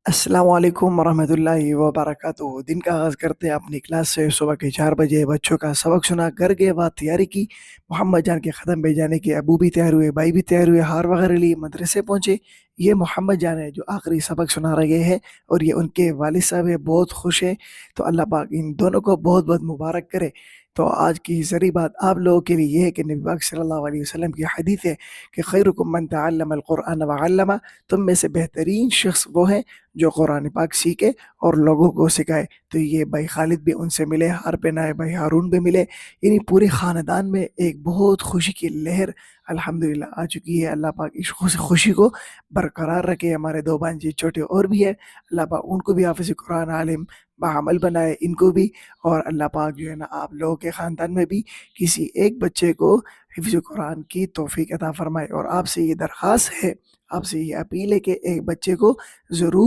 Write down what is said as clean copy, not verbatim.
अस्सलाम वालेकुम वरहमतुल्लाहि वबरकातुहू। दिन का आगाज़ करते हैं अपनी क्लास से। सुबह के 4 बजे बच्चों का सबक सुना, घर गए, बाद तैयारी की, मोहम्मद जान के ख़त्म भेजाने के। अबू भी तैयार हुए, भाई भी तैयार हुए, हार वगैरह लिए, मदरसे पहुँचे। ये मोहम्मद जान है जो आखिरी सबक सुना रहे हैं और ये उनके वालिद साहब हैं, बहुत खुश हैं। तो अल्लाह पाक इन दोनों को बहुत-बहुत मुबारक करे। तो आज की ज़रूरी बात आप लोगों के लिए ये है कि नबी पाक सल्लल्लाहु अलैहि वसल्लम की हदीस है कि खैरुकुम मन तअल्लमल कुरआन व अल्लमा। तुम में से बेहतरीन शख्स वो है जो कुरान पाक सीखे और लोगों को सिखाए। तो ये भाई खालिद भी उनसे मिले, हार पहनाए, भाई हारून भी मिले। यानी पूरे ख़ानदान में एक बहुत खुशी की लहर अल्हम्दुलिल्लाह आ चुकी है। अल्लाह पाक इस खुशी को बरकरार रखे। हमारे 2 भांजे छोटे और भी हैं, अल्लाह पाक उनको भी हाफ़िज़ कुरान आलिम बाअमल बनाए, इनको भी। और अल्लाह पाक जो है ना आप लोगों के ख़ानदान में भी किसी एक बच्चे को हिफ्ज़ कुरान की तौफ़ीक अता फ़रमाए। और आपसे ये दरख़्वास्त है, आपसे ये अपील है कि एक बच्चे को ज़रूर